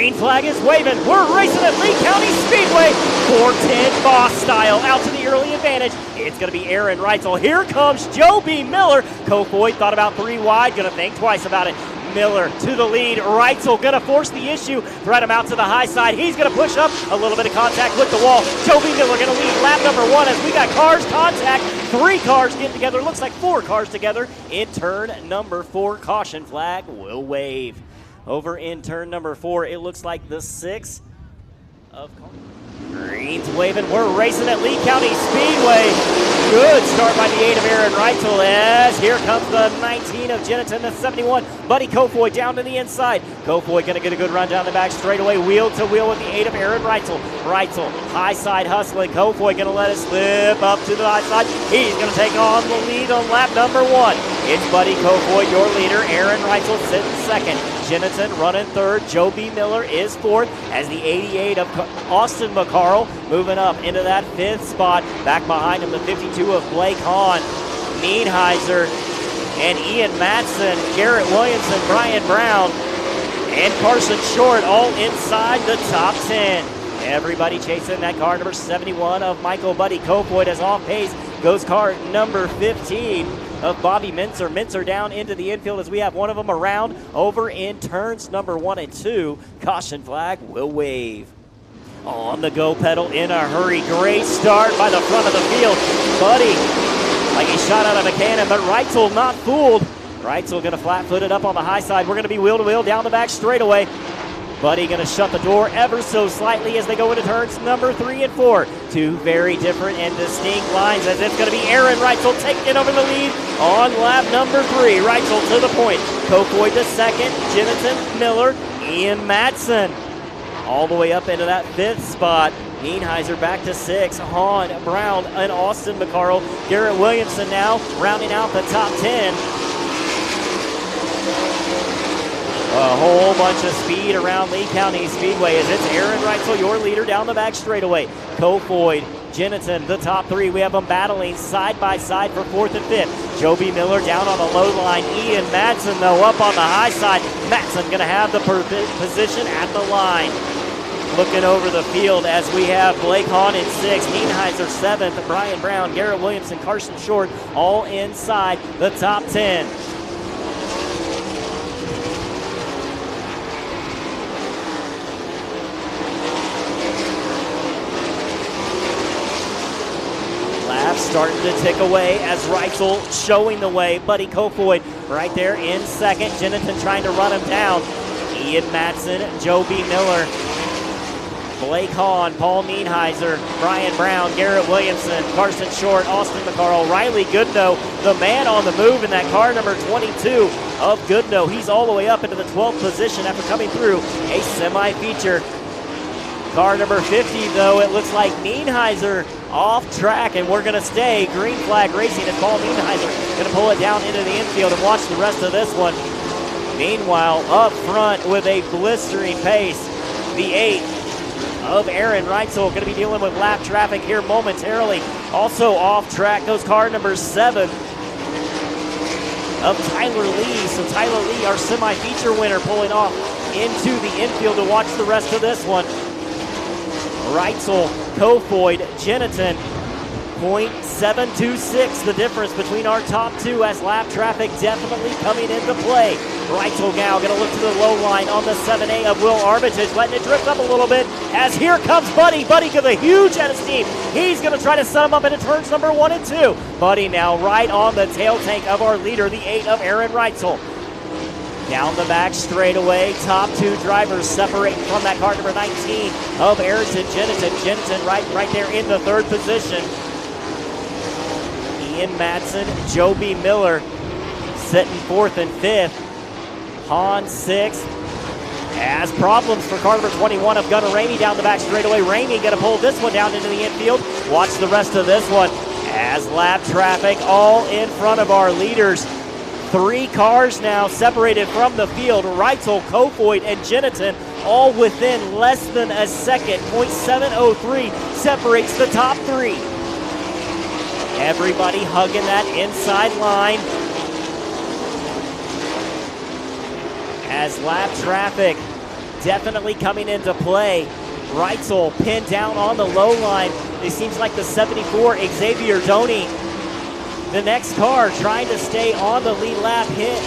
Green flag is waving. We're racing at Lee County Speedway. 410 boss style out to the early advantage. It's going to be Aaron Reitzel. Here comes Joe B. Miller. Kofoid thought about 3 wide. Going to think twice about it. Miller to the lead. Reitzel going to force the issue. Thread him out to the high side. He's going to push up. A little bit of contact with the wall. Joe B. Miller going to lead lap number 1 as we got cars contact. 3 cars getting together. Looks like 4 cars together in turn number 4. Caution flag will wave. Over in turn number 4, it looks like the 6 of Green's waving. We're racing at Lee County Speedway. Good start by the 8 of Aaron Reitzel as here comes the 19 of Jennison, the 71. Buddy Kofoid down to the inside. Kofoid going to get a good run down the back straightaway, wheel to wheel with the 8 of Aaron Reitzel. Reitzel, high side hustling. Kofoid going to let it slip up to the high side. He's going to take on the lead on lap number 1. It's Buddy Kofoid, your leader. Aaron Reitzel sitting second. Jennison running third. Joe B. Miller is fourth as the 88 of Austin McCarl moving up into that 5th spot. Back behind him, the 52 of Blake Hahn, Nienheiser, and Ian Matson, Garrett Williamson, Brian Brown, and Carson Short all inside the top 10. Everybody chasing that car number 71 of Michael Buddy Kofoid as off pace goes car number 15 of Bobby Minzer. Minzer down into the infield as we have one of them around over in turns number 1 and 2. Caution flag will wave. On the go pedal in a hurry. Great start by the front of the field. Buddy, like he shot out of a cannon, but Reitzel not fooled. Reitzel going to flat-foot it up on the high side. We're going to be wheel-to-wheel down the back straightaway. Buddy going to shut the door ever so slightly as they go into turns number 3 and 4. 2 very different and distinct lines as it's going to be Aaron Reitzel taking over the lead on lap number 3. Reitzel to the point. Kofoid the second. Jennison, Miller, Ian Matson. All the way up into that 5th spot. Nienheiser back to 6. Hahn, Brown, and Austin McCarl. Garrett Williamson now rounding out the top 10. A whole bunch of speed around Lee County Speedway as it's Aaron Reitzel, your leader, down the back straightaway. Kofoid, Jennison, the top 3. We have them battling side by side for 4th and 5th. Joe B. Miller down on the low line. Ian Matson, though, up on the high side. Matson going to have the position at the line. Looking over the field as we have Blake Hahn in 6th, Nienheiser 7th, Brian Brown, Garrett Williamson, Carson Short, all inside the top 10. Starting to tick away as Reitzel showing the way. Buddy Kofoid right there in second. Jennison trying to run him down. Ian Matson, Joe B. Miller, Blake Hahn, Paul Nienheiser, Brian Brown, Garrett Williamson, Carson Short, Austin McCarl, Riley Goodnow, the man on the move in that car number 22 of Goodnow. He's all the way up into the 12th position after coming through a semi-feature. Car number 50, though, it looks like Nienheiser off track, and we're going to stay. Green flag racing, and Paul Nienheiser going to pull it down into the infield and watch the rest of this one. Meanwhile, up front with a blistering pace, the 8 of Aaron Reitzel going to be dealing with lap traffic here momentarily. Also off track goes car number 7 of Tyler Lee. So Tyler Lee, our semi-feature winner, pulling off into the infield to watch the rest of this one. Reitzel, Kofoid, Jennison, 0.726, the difference between our top 2 as lap traffic definitely coming into play. Reitzel now going to look to the low line on the 7A of Will Armitage, letting it drift up a little bit as here comes Buddy. Buddy with a huge head of steam. He's going to try to set him up into turns number 1 and 2. Buddy now right on the tail tank of our leader, the 8 of Aaron Reitzel. Down the back straightaway, top 2 drivers separating from that car number 19 of Ayrton Jennison. Jennison right there in the 3rd position. Ian Matson, Joe B. Miller sitting 4th and 5th. Hahn 6th. As problems for car number 21 of Gunnar Ramey down the back straightaway. Ramey going to pull this one down into the infield. Watch the rest of this one as lap traffic all in front of our leaders. 3 cars now separated from the field. Reitzel, Kofoid, and Jennison all within less than a second. 0.703 separates the top 3. Everybody hugging that inside line. As lap traffic definitely coming into play. Reitzel pinned down on the low line. It seems like the 74, Xavier Doney, the next car, trying to stay on the lead lap, hit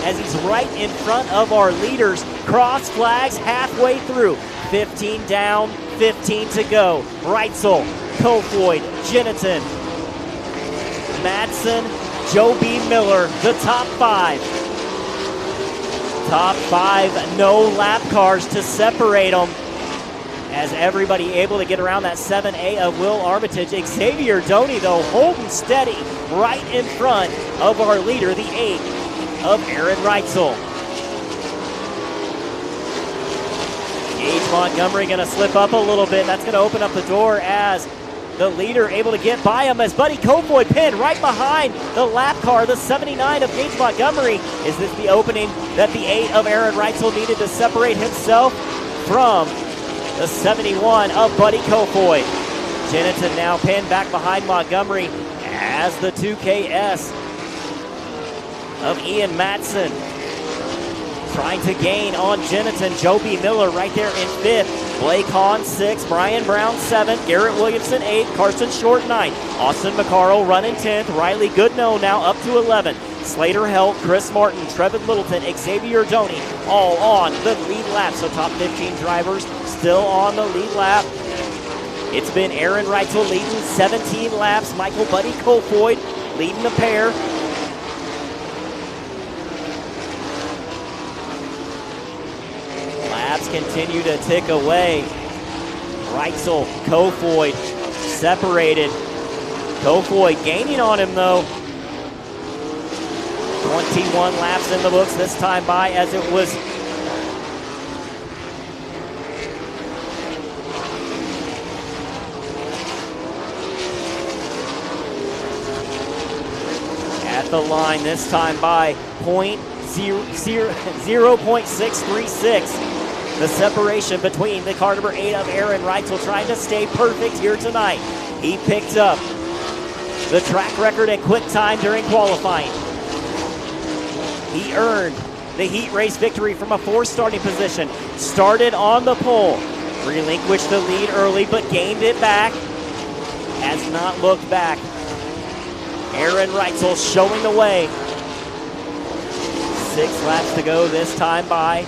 as he's right in front of our leaders. Cross flags halfway through. 15 down, 15 to go. Reitzel, Kofoid, Jennington, Madsen, Joe B. Miller, the top five. Top five, no lap cars to separate them, as everybody able to get around that 7A of Will Armitage. Xavier Doney, though, holding steady right in front of our leader, the 8 of Aaron Reitzel. Gage Montgomery going to slip up a little bit. That's going to open up the door as the leader able to get by him, as Buddy Kofoid pinned right behind the lap car, the 79 of Gage Montgomery. Is this the opening that the 8 of Aaron Reitzel needed to separate himself from the 71 of Buddy Kofoid? Jennington now pinned back behind Montgomery as the 2KS of Ian Madsen trying to gain on Jennington. Joe B. Miller right there in 5th. Blake Hahn 6th. Brian Brown 7th. Garrett Williamson 8th. Carson Short 9th. Austin McCarroll running 10th. Riley Goodnow now up to 11th. Slater Helt, Chris Martin, Trevin Littleton, Xavier Doney, all on the lead lap. So top 15 drivers still on the lead lap. It's been Aaron Reitzel leading 17 laps. Michael Buddy Kofoid leading the pair. Laps continue to tick away. Reitzel, Kofoid separated. Kofoid gaining on him though. 21 laps in the books this time by, as it was at the line this time by 0.636. The separation between the car number 8 of Aaron Reitzel, trying to stay perfect here tonight. He picked up the track record at quick time during qualifying. He earned the heat race victory from a 4 starting position. Started on the pole, relinquished the lead early, but gained it back. Has not looked back. Aaron Reitzel showing the way. 6 laps to go this time by.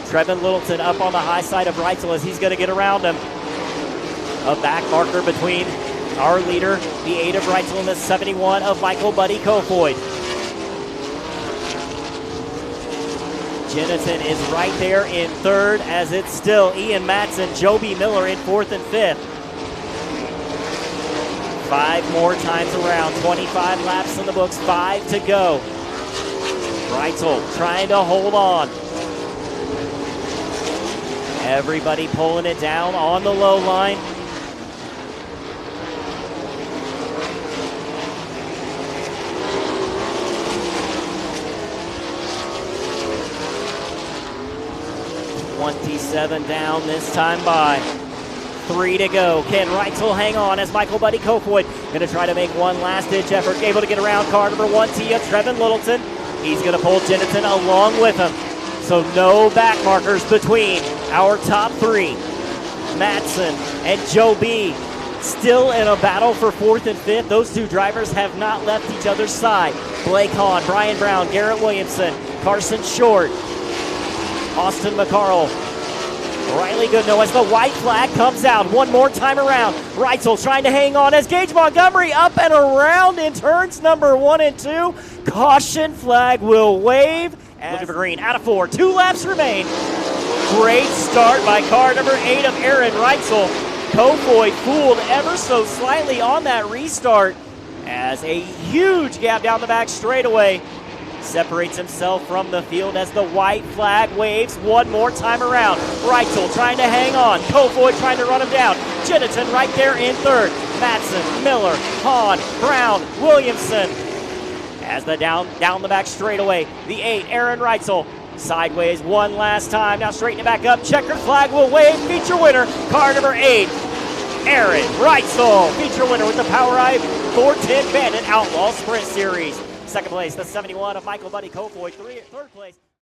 Trevin Littleton up on the high side of Reitzel as he's going to get around him. A back marker between our leader, the 8 of Reitzel, and the 71 of Michael Buddy Kofoid. Jennington is right there in 3rd, as it's still Ian Madsen, Joe B. Miller in 4th and 5th. 5 more times around, 25 laps in the books, 5 to go. Reitzel trying to hold on. Everybody pulling it down on the low line. $27 down this time by. 3 to go. Can Reitzel hang on as Michael Buddy Kofoid going to try to make one last-ditch effort. Able to get around car number 1, Tia Trevin Littleton. He's going to pull Jennington along with him. So no back markers between our top 3. Madsen and Joe B. still in a battle for 4th and 5th. Those 2 drivers have not left each other's side. Blake Hahn, Brian Brown, Garrett Williamson, Carson Short, Austin McCarroll, Riley Goodnow as the white flag comes out one more time around. Reitzel trying to hang on as Gage Montgomery up and around in turns number 1 and 2. Caution flag will wave. Looking for green out of 4. 2 laps remain. Great start by car number 8 of Aaron Reitzel. Kofoid fooled ever so slightly on that restart, as a huge gap down the back straightaway separates himself from the field as the white flag waves one more time around. Reitzel trying to hang on. Kofoid trying to run him down. Jennington right there in 3rd. Madsen, Miller, Hahn, Brown, Williamson. As the down the back straightaway, the 8, Aaron Reitzel, sideways one last time. Now straighten it back up. Checkered flag will wave. Feature winner, car number 8, Aaron Reitzel. Feature winner with the POWRi 410 Bandit Outlaw Sprint Series. 2nd place, the 71 of Michael Buddy Kofoid. 3rd place.